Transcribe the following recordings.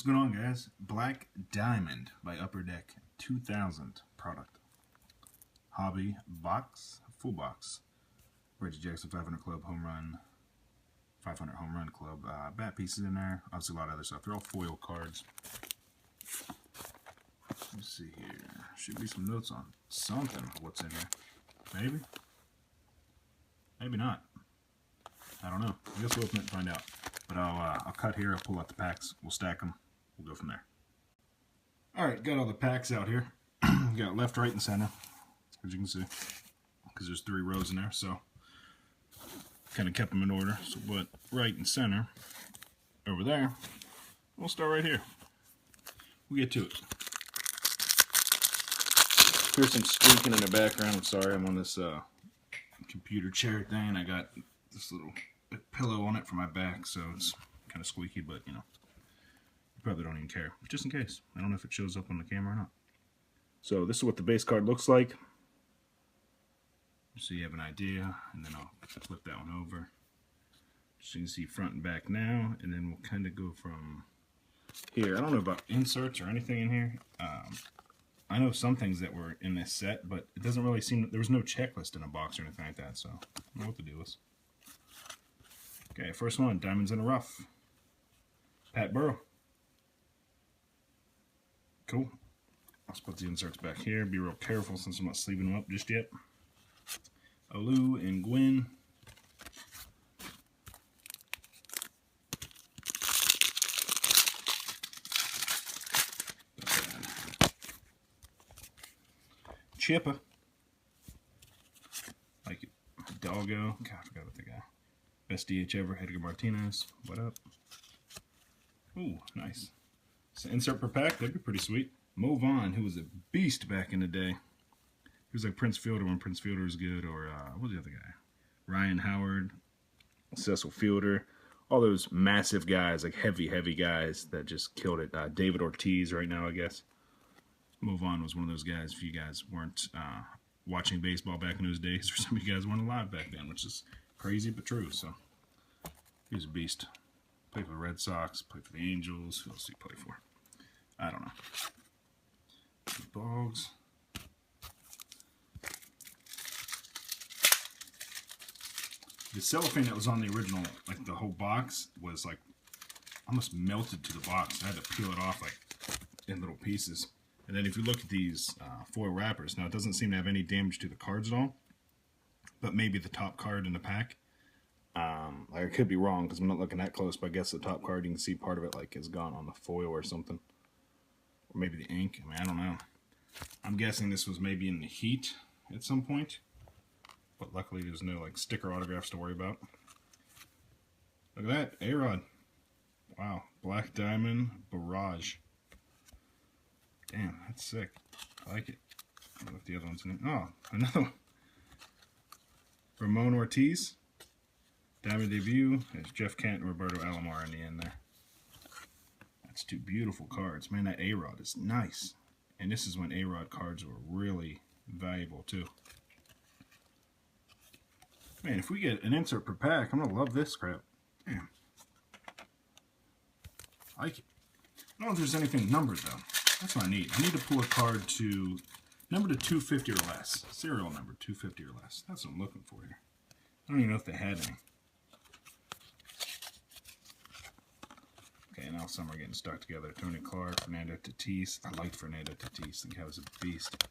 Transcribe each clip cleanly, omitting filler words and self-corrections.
going on, guys? Black Diamond by Upper Deck 2000 product. Hobby box, full box. Reggie Jackson 500 Club home run, 500 home run club. Bat pieces in there. Obviously a lot of other stuff. They're all foil cards. Let's see here. Should be some notes on something. What's in here? Maybe? Maybe not. I don't know. I guess we'll open it and find out. But I'll cut here. I'll pull out the packs. We'll stack them. We'll go from there. Alright, got all the packs out here. Got left, right, and center, as you can see. Because there's 3 rows in there, so kind of kept them in order. So, but right and center, over there, we'll start right here. We'll get to it. Here's some squeaking in the background. I'm sorry, I'm on this computer chair thing, and I got this little pillow on it for my back, so it's kind of squeaky, but you know, you probably don't even care. Just in case. I don't know if it shows up on the camera or not. So this is what the base card looks like. So you have an idea, and then I'll flip that one over. So you can see front and back now, and then we'll kind of go from here. I don't know about inserts or anything in here. I know some things that were in this set, but it doesn't really seem, there was no checklist in a box or anything like that, so I don't know what to do with. Okay, first one, Diamonds in the Rough. Pat Burrow. Cool. I'll put the inserts back here. Be real careful since I'm not sleeving them up just yet. Olu and Gwyn. Chipper. Like it. Doggo. God, I forgot about the guy. Best DH ever, Edgar Martinez. What up? Ooh, nice. So insert per pack, that'd be pretty sweet. Mo Vaughn, who was a beast back in the day. He was like Prince Fielder when Prince Fielder was good, or what was the other guy? Ryan Howard, Cecil Fielder. All those massive guys, like heavy guys that just killed it. David Ortiz right now, I guess. Mo Vaughn was one of those guys, if you guys weren't watching baseball back in those days, or some of you guys weren't alive back then, which is crazy but true. So he was a beast. Played for the Red Sox, played for the Angels. Who else did he play for? I don't know. Bogs. The cellophane that was on the original, like the whole box, was like almost melted to the box. I had to peel it off like in little pieces. And then if you look at these foil wrappers, now it doesn't seem to have any damage to the cards at all, but maybe the top card in the pack. I could be wrong because I'm not looking that close, but I guess the top card, you can see part of it like is gone on the foil or something. Or maybe the ink. I mean, I don't know. I'm guessing this was maybe in the heat at some point. But luckily there's no like sticker autographs to worry about. Look at that. A-Rod. Wow. Black Diamond Barrage. Damn, that's sick. I like it. I don't know if the other one's in it. Oh, another one. Ramon Ortiz. Diamond debut. There's Jeff Kent and Roberto Alomar in the end there. That's 2 beautiful cards. Man, that A-Rod is nice. And this is when A-Rod cards were really valuable too. Man, if we get an insert per pack, I'm going to love this crap. Damn. I like it. I don't know if there's anything numbered though. That's what I need. I need to pull a card to number to 250 or less. Serial number 250 or less. That's what I'm looking for here. I don't even know if they had any. Okay, now some are getting stuck together. Tony Clark, Fernando Tatis. I liked Fernando Tatis. I think I was a beast.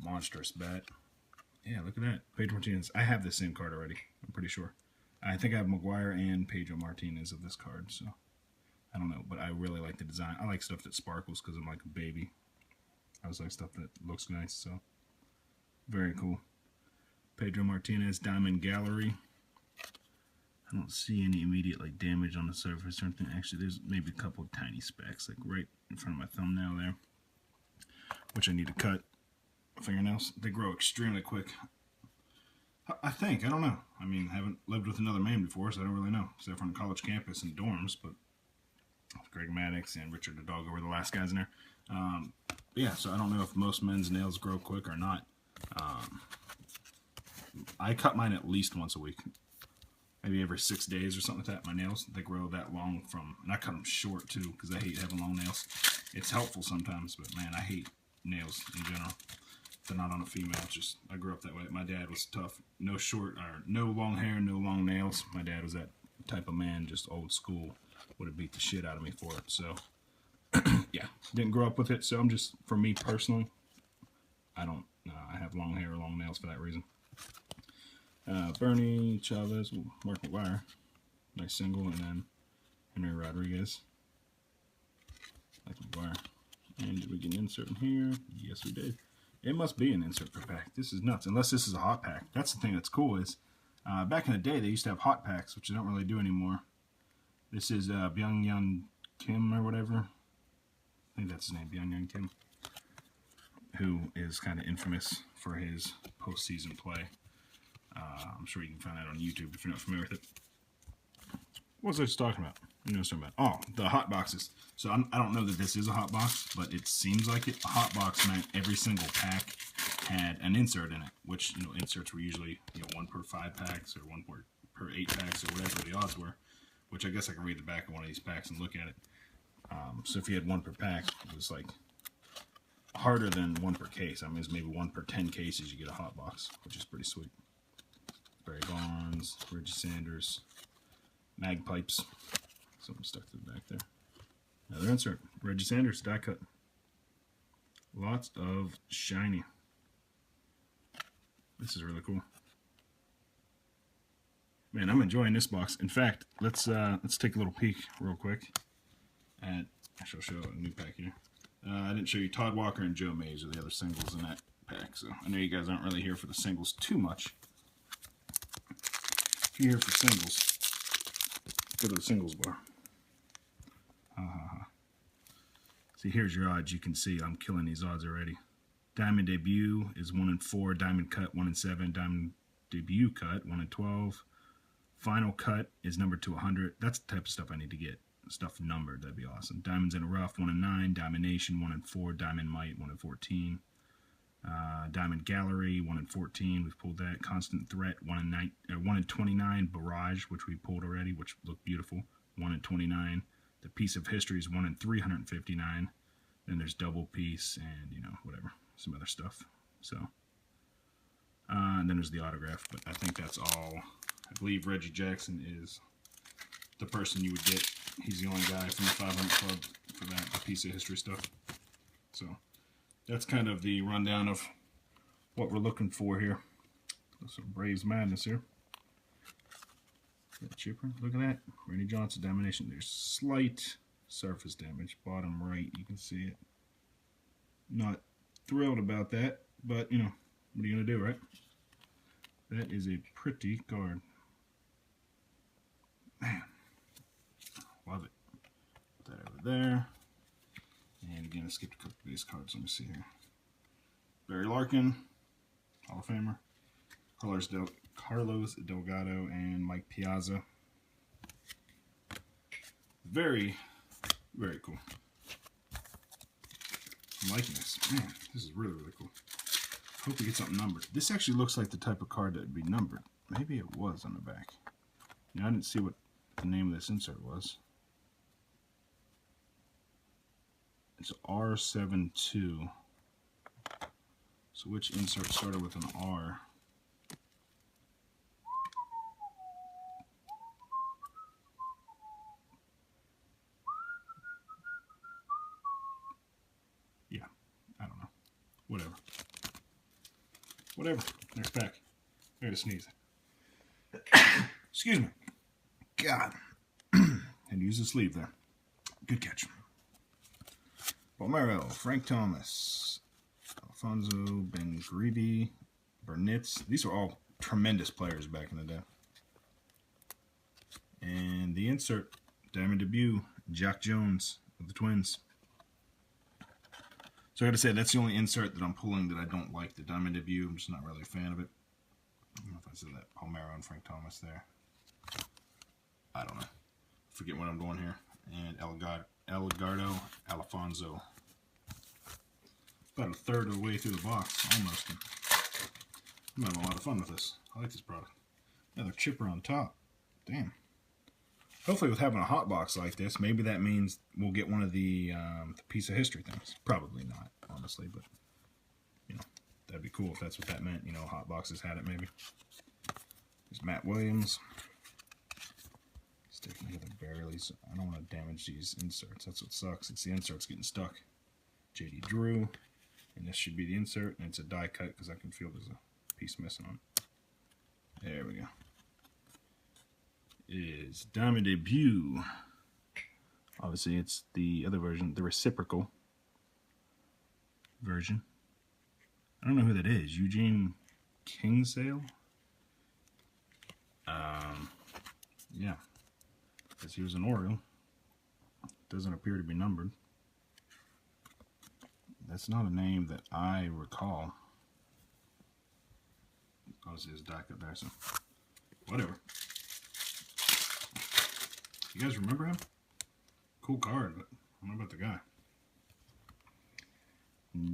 Monstrous bat. Yeah, look at that. Pedro Martinez. I have the same card already. I'm pretty sure. I think I have McGuire and Pedro Martinez of this card, so I don't know. But I really like the design. I like stuff that sparkles because I'm like a baby. I always like stuff that looks nice, so very cool. Pedro Martinez, Diamond Gallery. I don't see any immediate like damage on the surface or anything. Actually, there's maybe a couple of tiny specks like right in front of my thumbnail there, which I need to cut. Fingernails, they grow extremely quick. I think, I don't know. I mean, I haven't lived with another man before, so I don't really know. Except on college campus and dorms, but Greg Maddox and Richard the Doggo were the last guys in there. Yeah, so I don't know if most men's nails grow quick or not. I cut mine at least once a week. maybe every 6 days or something like that. My nails, they grow that long and I cut them short too because I hate having long nails. It's helpful sometimes, but man, I hate nails in general. If they're not on a female, it's just, I grew up that way. My dad was tough. No long hair, no long nails. My dad was that type of man, just old school. Would have beat the shit out of me for it. So, yeah, didn't grow up with it. So I'm just, for me personally, I have long hair or long nails for that reason. Bernie Chavez, Mark McGuire, nice single, and then Henry Rodriguez, like McGuire. And did we get an insert in here? Yes, we did. It must be an insert per pack. This is nuts, unless this is a hot pack. That's the thing that's cool is, back in the day, they used to have hot packs, which they don't really do anymore. This is Byung-Yun Kim or whatever. I think that's his name, Byung-Yun Kim, who is kind of infamous for his postseason play. I'm sure you can find that on YouTube if you're not familiar with it. What was I just talking about? You know what I'm talking about? Oh, the hot boxes. So I don't know that this is a hot box, but it seems like it. A hot box meant every single pack had an insert in it, which, you know, inserts were usually, you know, 1 per 5 packs or 1 per 8 packs or whatever the odds were, which I guess I can read the back of one of these packs and look at it. So if you had 1 per pack, it was like harder than 1 per case. I mean, it's maybe 1 per 10 cases you get a hot box, which is pretty sweet. Barry Bonds, Reggie Sanders, Magpipes. Something stuck to the back there. Another insert. Reggie Sanders, die cut. Lots of shiny. This is really cool. Man, I'm enjoying this box. In fact, let's take a little peek real quick. I shall show a new pack here. I didn't show you Todd Walker and Joe Mays are the other singles in that pack, so I know you guys aren't really here for the singles too much. If you're here for singles, go to the singles bar. See, here's your odds. You can see I'm killing these odds already. Diamond debut is 1-4. Diamond cut 1-7. Diamond debut cut 1-12. Final cut is numbered to 100. That's the type of stuff I need to get. Stuff numbered. That'd be awesome. Diamonds in a rough 1-9. Diamond Nation 1-4. Diamond Might 1-14. Diamond Gallery 1-14. We've pulled that. Constant Threat 1-29. Barrage, which we pulled already, which looked beautiful. 1-29. The Piece of History is 1-359. Then there's Double Piece and, you know, whatever, some other stuff. So, and then there's the autograph, but I think that's all. I believe Reggie Jackson is the person you would get. He's the only guy from the 500 Club for that, the Piece of History stuff. So, that's kind of the rundown of what we're looking for here. Some Braves madness here. That chipper, look at that. Randy Johnson domination. There's slight surface damage. Bottom right, you can see it. Not thrilled about that, but, you know, what are you going to do, right? That is a pretty card. Man, love it. Put that over there. And again, I skipped a couple of these cards. Let me see here. Barry Larkin, Hall of Famer. Carlos Delgado and Mike Piazza. Very, very cool. I'm liking this. Man, this is really, really cool. Hope we get something numbered. This actually looks like the type of card that would be numbered. Maybe it was on the back. You know, I didn't see what the name of this insert was. It's R72. So which insert started with an R? Yeah, I don't know. Whatever. Whatever. Next pack. I gotta sneeze. Excuse me. God. And use the sleeve there. Good catch. Palmero, Frank Thomas, Alfonso, Ben Greeby, Burnitz. These were all tremendous players back in the day. And the insert, Diamond debut, Jack Jones of the Twins. So I gotta say, that's the only insert that I'm pulling that I don't like, the Diamond debut. I'm just not really a fan of it. I don't know if I said that. Palmero and Frank Thomas there. I don't know. Forget what I'm doing here. And Elgardo Alfonso. About a third of the way through the box, almost. I'm having a lot of fun with this. I like this product. Another chipper on top. Damn. Hopefully with having a hot box like this, maybe that means we'll get one of the piece of history things. Probably not, honestly, but, you know, that'd be cool if that's what that meant. You know, hot boxes had it, maybe. There's Matt Williams. Sticking together barely, so I don't want to damage these inserts. That's what sucks. It's the inserts getting stuck. J.D. Drew. And this should be the insert, and it's a die cut because I can feel there's a piece missing on it. There we go. Is Diamond Debut. Obviously, it's the other version, the reciprocal version. I don't know who that is. Eugene Kingsale? Yeah. Because he was an Oriole. Doesn't appear to be numbered. That's not a name that I recall. Obviously, there's a die cut there, so whatever. You guys remember him? Cool card, but I don't know about the guy.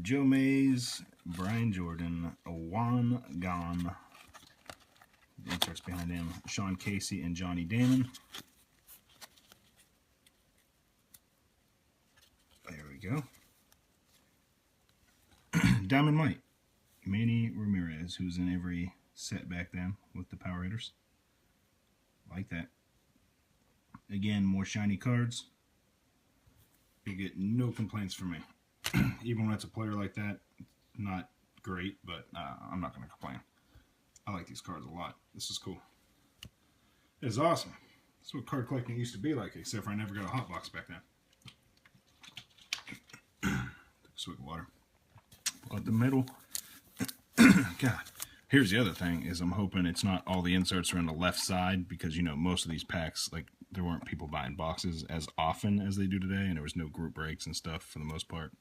Joe Mays, Brian Jordan, Juan Gone. The inserts behind him, Sean Casey and Johnny Damon. There we go. Diamond Mike, Manny Ramirez, who's in every set back then with the Power Hitters. Like that. Again, more shiny cards. You get no complaints from me. Even when it's a player like that, not great, but I'm not going to complain. I like these cards a lot. This is cool. It's awesome. That's what card collecting used to be like, except for I never got a hot box back then. Took a swig of water. But the middle, God. Here's the other thing, is I'm hoping it's not all the inserts are on the left side, because, you know, most of these packs, like, there weren't people buying boxes as often as they do today, and there was no group breaks and stuff for the most part,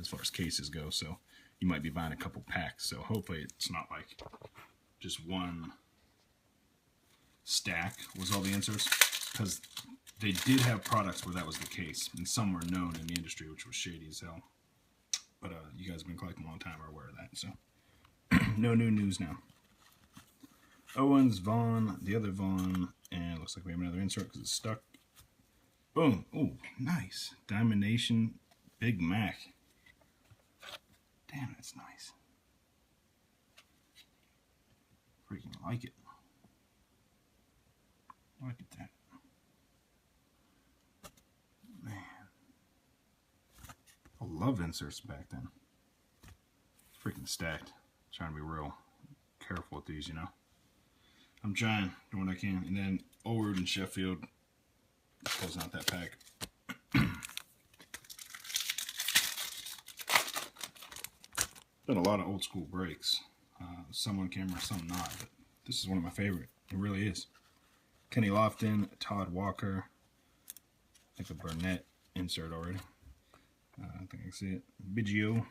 as far as cases go, so you might be buying a couple packs, so hopefully it's not like just one stack was all the inserts, because they did have products where that was the case, and some were known in the industry, which was shady as hell, but you guys have been collecting a long time, are aware of that, so no new news now. Owens, Vaughn, the other Vaughn, and it looks like we have another insert because it's stuck. Boom. Oh, nice. Diamond Nation, Big Mac. Damn, that's nice. Freaking like it. Look at that. Man. I love inserts back then. It's freaking stacked. Trying to be real careful with these, you know. I'm trying, doing what I can. And then Old and Sheffield, closing out that pack. Been a lot of old school breaks. Some on camera, some not. But this is one of my favorite. It really is. Kenny Lofton, Todd Walker. I think a Burnett insert already. I think I can see it. Biggio.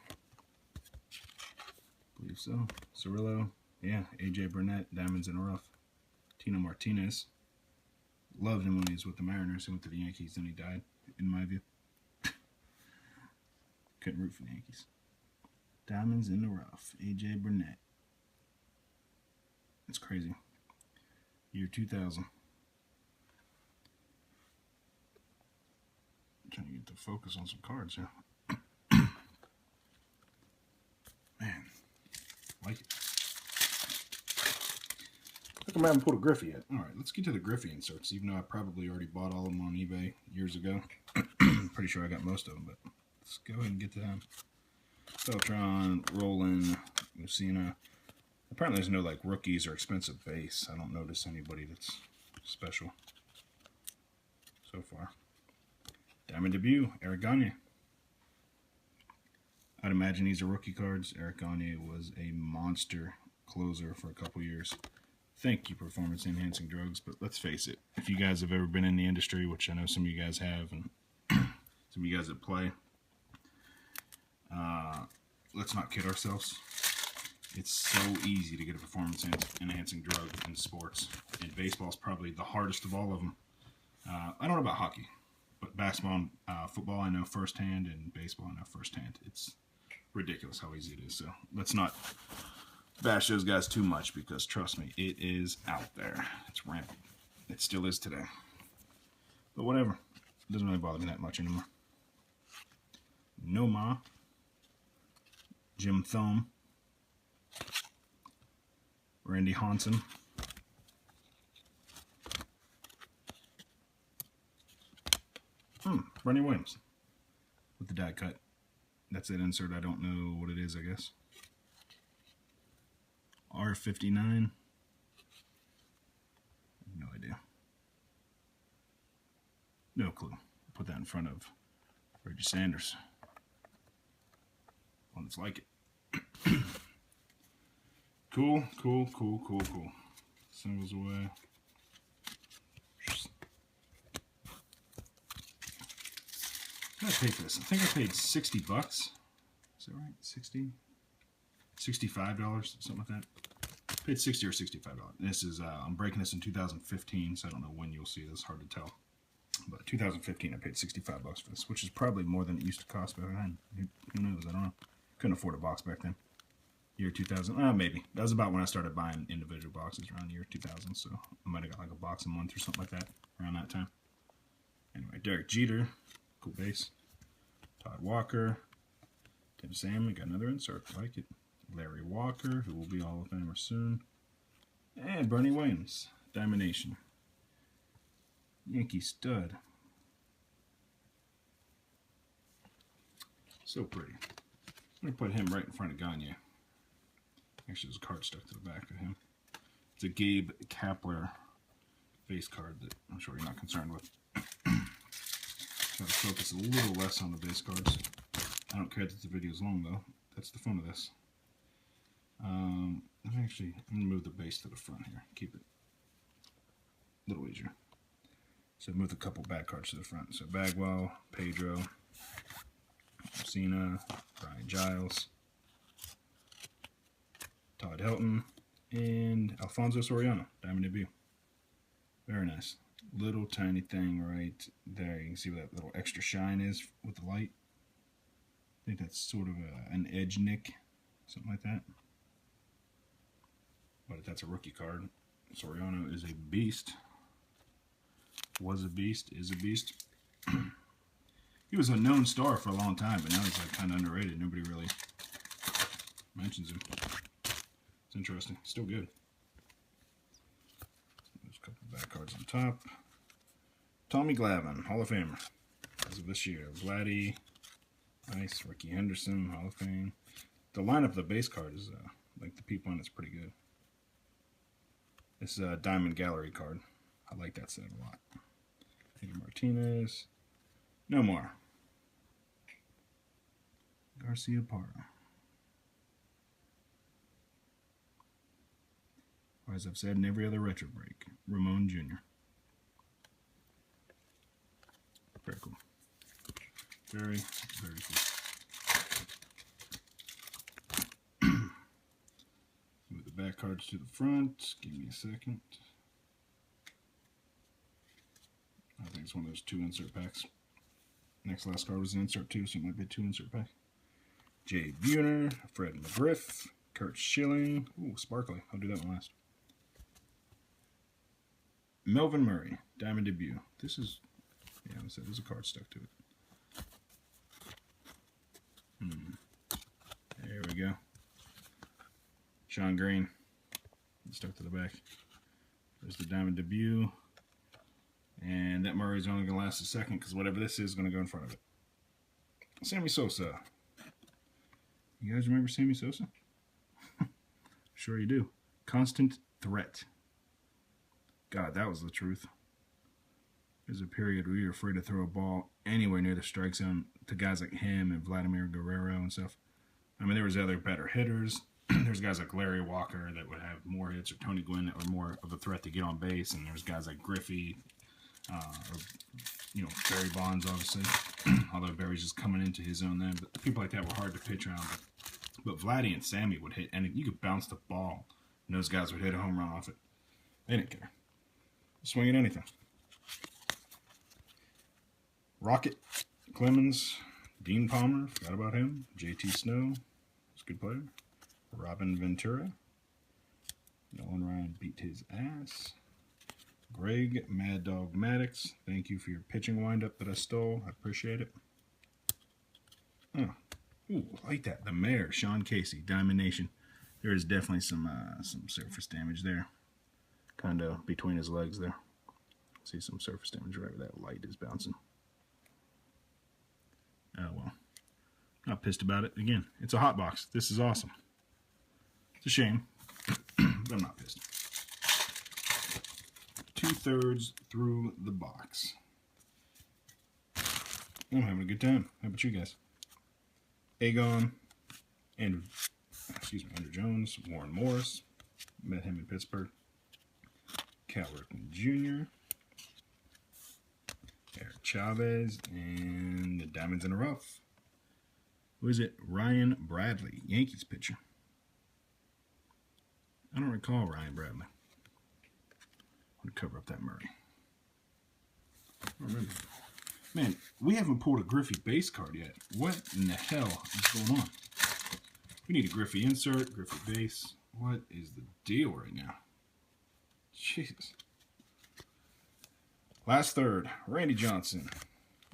Believe so. Cirillo. Yeah, AJ Burnett, Diamonds in a Rough. Tino Martinez. Loved him when he was with the Mariners. He went to the Yankees, then he died, in my view. Couldn't root for the Yankees. Diamonds in the Rough. AJ Burnett. It's crazy. Year 2000. I'm trying to get the focus on some cards here. Man, like it. How come I haven't pulled a Griffey yet? Alright, let's get to the Griffey inserts, even though I probably already bought all of them on eBay years ago. Pretty sure I got most of them, but let's go ahead and get to them. Beltran, Roland, Lucina. Apparently there's no like rookies or expensive base. I don't notice anybody that's special so far. Diamond Debut, Eric Gagne. I'd imagine these are rookie cards. Eric Gagne was a monster closer for a couple years. Thank you, performance enhancing drugs, but let's face it, if you guys have ever been in the industry, which I know some of you guys have, and some of you guys that play, let's not kid ourselves. It's so easy to get a performance enhancing drug in sports, and baseball is probably the hardest of all of them. I don't know about hockey, but basketball and football I know firsthand, and baseball I know firsthand. It's ridiculous how easy it is, so let's not bash those guys too much, because trust me, it is out there. It's rampant. It still is today. But whatever. It doesn't really bother me that much anymore. Noma. Jim Thome. Randy Hansen. Bernie Williams. With the die cut. That's that insert. I don't know what it is, I guess. R59. No idea. No clue. Put that in front of Reggie Sanders. One that's like it. Cool. Singles away. What did I pay for this? I think I paid $60. Is that right? 60? $65, something like that. I paid $60 or $65. This is, I'm breaking this in 2015, so I don't know when you'll see this. Hard to tell. But 2015, I paid $65 for this, which is probably more than it used to cost back then. Who knows? I don't know. Couldn't afford a box back then. Year 2000, maybe. That was about when I started buying individual boxes, around the year 2000. So I might have got like a box a month or something like that around that time. Anyway, Derek Jeter, cool base. Todd Walker, Tim Salmon, got another insert, like it. Larry Walker, who will be Hall of Famer soon. And Bernie Williams, Diamond Nation. Yankee stud. So pretty. I'm going to put him right in front of Gagne. Actually, there's a card stuck to the back of him. It's a Gabe Kapler base card that I'm sure you're not concerned with. Try to focus a little less on the base cards. I don't care that the video is long, though. That's the fun of this. I'm going to move the base to the front here. Keep it a little easier. So move a couple bad cards to the front. So Bagwell, Pedro, Cena, Brian Giles, Todd Helton, and Alfonso Soriano, Diamond Debut. Very nice. Little tiny thing right there. You can see where that little extra shine is with the light. I think that's sort of an edge nick, something like that. But that's a rookie card. Soriano is a beast. Was a beast, is a beast. He was a known star for a long time, but now he's like kind of underrated. Nobody really mentions him. It's interesting. Still good. There's a couple back cards on top. Tommy Glavine, Hall of Famer. As of this year. Vladdy, nice. Ricky Henderson, Hall of Fame. The lineup of the base card is, like the peep on it's pretty good. This is a Diamond Gallery card. I like that set a lot. Peter Martinez. No more. Garcia Parra. Or as I've said in every other retro break, Ramon Jr. Very cool. Very, very cool. Move the back cards to the front. Give me a second. I think it's one of those 2 insert packs. Next last card was an insert too, so it might be a 2 insert pack. Jay Buhner, Fred McGriff, Kurt Schilling. Ooh, sparkly. I'll do that one last. Melvin Murray, Diamond Debut. This is, yeah, I said there's a card stuck to it. There we go. Sean Green. Stuck to the back. There's the Diamond Debut. And that Murray's only going to last a second because whatever this is going to go in front of it. Sammy Sosa. You guys remember Sammy Sosa? Sure you do. Constant Threat. God, that was the truth. There's a period where you're afraid to throw a ball anywhere near the strike zone to guys like him and Vladimir Guerrero and stuff. I mean, there was other better hitters. There's guys like Larry Walker that would have more hits, or Tony Gwynn that were more of a threat to get on base, and there's guys like Griffey, or, you know, Barry Bonds, obviously. Although Barry's just coming into his own then. But people like that were hard to pitch around. But Vladdy and Sammy would hit, and you could bounce the ball, and those guys would hit a home run off it. They didn't care. Swing at anything. Rocket, Clemens, Dean Palmer, forgot about him. JT Snow, he's a good player. Robin Ventura. Nolan Ryan beat his ass. Greg Mad Dog Maddox, thank you for your pitching windup that I stole. I appreciate it. Oh, ooh, I like that. The Mayor, Sean Casey, Diamond Nation. There is definitely some surface damage there, kind of between his legs there. See some surface damage right where that light is bouncing. Oh well, not pissed about it. Again, it's a hot box. This is awesome. It's a shame, but I'm not pissed. 2/3 through the box. I'm having a good time. How about you guys? Aegon, Andrew Jones, Warren Morris, met him in Pittsburgh. Cal Ripken Jr., Eric Chavez, and the Diamonds in the Rough. Who is it? Ryan Bradley, Yankees pitcher. I don't recall Ryan Bradley. I'm going to cover up that Murray. I don't remember. Man, we haven't pulled a Griffey base card yet. What in the hell is going on? We need a Griffey insert, Griffey base. What is the deal right now? Jesus. Last third, Randy Johnson,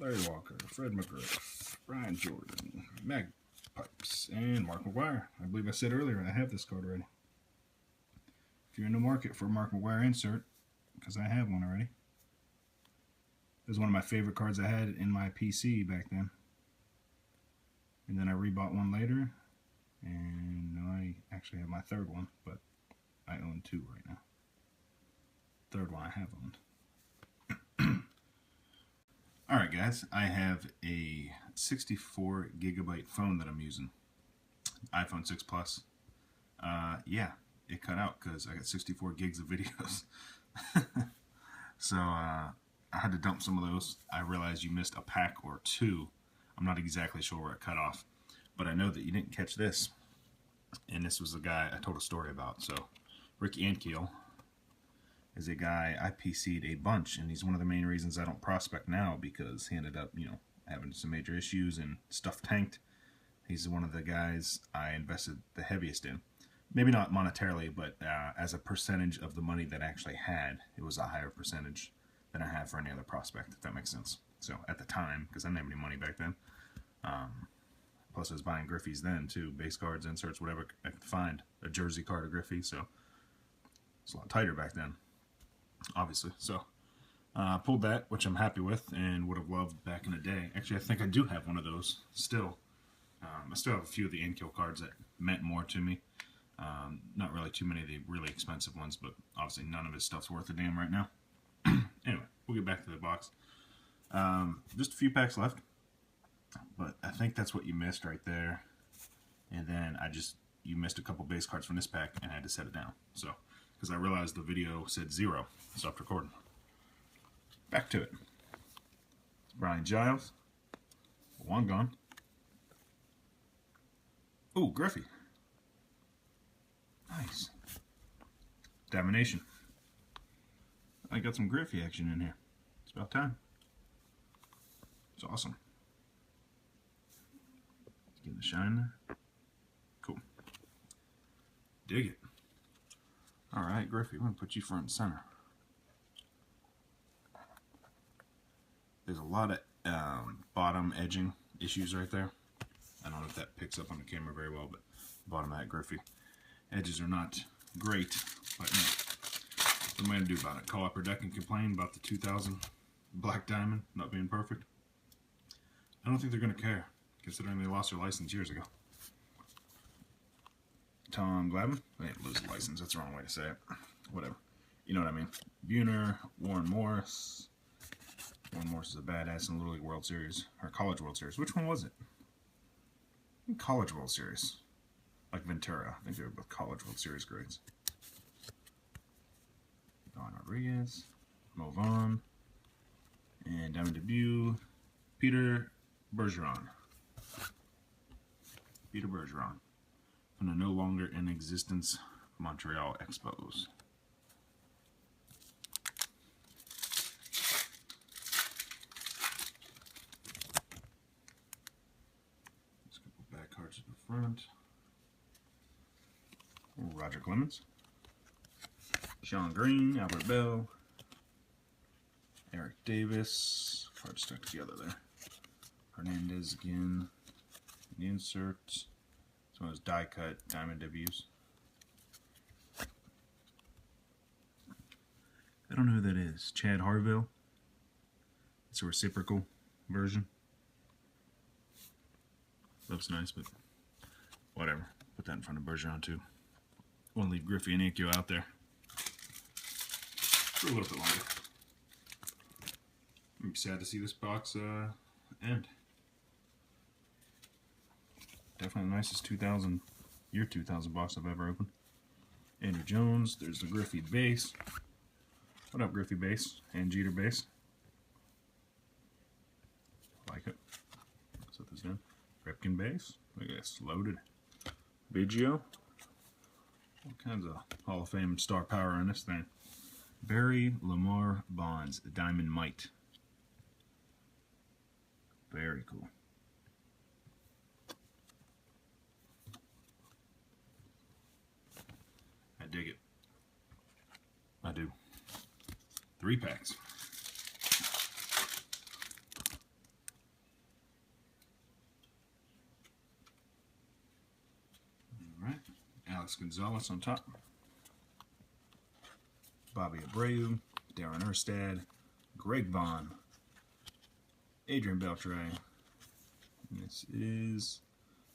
Larry Walker, Fred McGriff, Brian Jordan, Magpipes, and Mark McGwire. I believe I said earlier I have this card already. If you're in the market for a Mark McGwire insert, because I have one already. It was one of my favorite cards I had in my PC back then. And then I rebought one later. And now I actually have my third one, but I own two right now. Third one I have owned. Alright guys, I have a 64 gigabyte phone that I'm using. iPhone 6 Plus. Yeah, it cut out because I got 64 gigs of videos. So, I had to dump some of those. I realized you missed a pack or two. I'm not exactly sure where it cut off, but I know that you didn't catch this. And this was the guy I told a story about. So, Rick Ankiel is a guy I PC'd a bunch, and he's one of the main reasons I don't prospect now, because he ended up, having some major issues and stuff tanked. He's one of the guys I invested the heaviest in. Maybe not monetarily, but as a percentage of the money that I actually had, it was a higher percentage than I had for any other prospect, if that makes sense. So at the time, because I didn't have any money back then, plus I was buying Griffeys then too, base cards, inserts, whatever I could find, a jersey card of Griffey, so it's a lot tighter back then, obviously. So pulled that, which I'm happy with and would have loved back in the day. Actually, I think I do have one of those still. I still have a few of the Ankiel cards that meant more to me. Not really too many of the really expensive ones, but obviously none of his stuff's worth a damn right now. Anyway, we'll get back to the box. Just a few packs left, but I think that's what you missed right there. And then you missed a couple base cards from this pack, and I had to set it down. So, because I realized the video said 0, stopped recording. Back to it. Brian Giles. One gone. Ooh, Griffey. Nice. Domination. I got some Griffey action in here. It's about time. It's awesome. Get the shine there. Cool. Dig it. Alright, Griffey, I'm going to put you front and center. There's a lot of bottom edging issues right there. I don't know if that picks up on the camera very well, but bottom of that Griffey. Edges are not great, but what am I going to do about it? Call up her deck and complain about the 2000 Black Diamond not being perfect? I don't think they're going to care, considering they lost their license years ago. Tom Glavine. They didn't lose the license. That's the wrong way to say it. Whatever. You know what I mean. Buhner, Warren Morris. Warren Morris is a badass in the Little League World Series, or College World Series. Which one was it? College World Series. Like Ventura. I think they were both College World Series grades. Don Rodriguez, Mo Vaughn, and Diamond Debut, Peter Bergeron. Peter Bergeron from the no longer in existence Montreal Expos. Let's go back cards to the front. Roger Clemens, Sean Green, Albert Bell, Eric Davis. Card stuck together there. Hernandez again. The inserts. This one was die cut diamond debuts. I don't know who that is. Chad Harville. It's a reciprocal version. Looks nice, but whatever. Put that in front of Bergeron too. Want to leave Griffey and Aikyo out there for a little bit longer. I'm sad to see this box end. Definitely the nicest 2000 year 2000 box I've ever opened. Andrew Jones. There's the Griffey base. What up, Griffey base and Jeter base? Like it. Set this down. Ripken base. Look at this, loaded. Biggio. All kinds of Hall of Fame star power on this thing. Barry Lamar Bonds, the Diamond Mite. Very cool. I dig it. I do. 3 packs. All right. Alex Gonzalez on top. Bobby Abreu, Darren Erstad, Greg Vaughn, Adrian Beltre. This is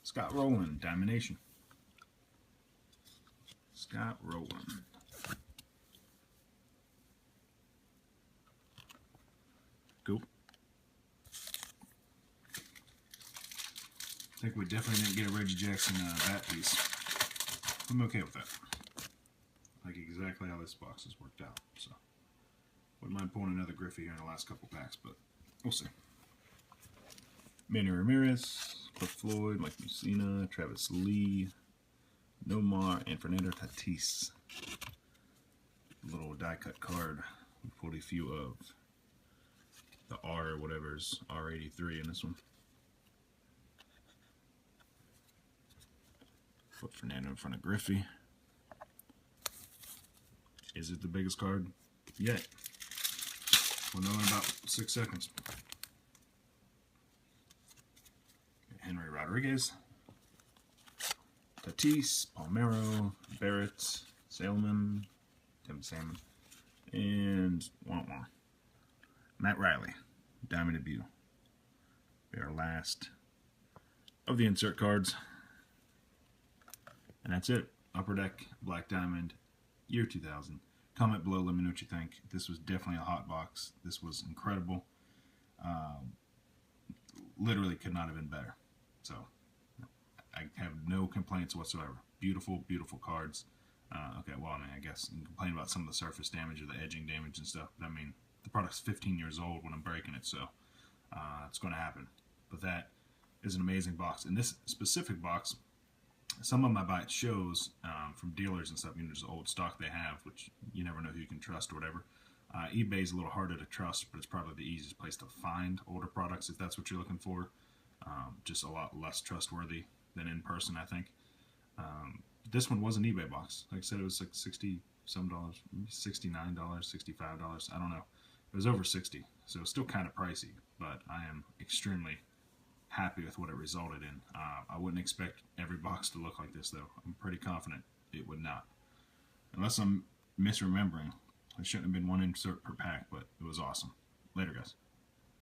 Scott Rowland, Diamond Nation. Scott Rowland. Cool. I think we definitely didn't get a Reggie Jackson bat piece. I'm okay with that. Like exactly how this box has worked out. So, wouldn't mind pulling another Griffey here in the last couple packs, but we'll see. Manny Ramirez, Cliff Floyd, Mike Mussina, Travis Lee, Nomar, and Fernando Tatis. Little die cut card. We pulled a few of the R or whatever's R83 in this one. Put Fernando in front of Griffey. Is it the biggest card yet? We'll know in about 6 seconds. Henry Rodriguez, Tatis, Palmeiro, Barrett, Salmon, Tim Salmon, and Matt Riley, Diamond Debut. Our last of the insert cards. And that's it. Upper Deck, Black Diamond, year 2000. Comment below, let me know what you think. This was definitely a hot box. This was incredible. Literally could not have been better. So, I have no complaints whatsoever. Beautiful, beautiful cards. Okay, well, I mean, I guess you can complain about some of the surface damage or the edging damage and stuff, but I mean, the product's 15 years old when I'm breaking it, so it's going to happen. But that is an amazing box. In this specific box, some of them I buy at shows from dealers and stuff, you know, just old stock they have, which you never know who you can trust or whatever. eBay's a little harder to trust, but it's probably the easiest place to find older products if that's what you're looking for. Just a lot less trustworthy than in person, I think. This one was an eBay box. Like I said, it was like $60 some, $69, $65. I don't know. It was over 60, so it's still kind of pricey, but I am extremely happy with what it resulted in. I wouldn't expect every box to look like this, though. I'm pretty confident it would not. Unless I'm misremembering. It shouldn't have been one insert per pack, but it was awesome. Later, guys.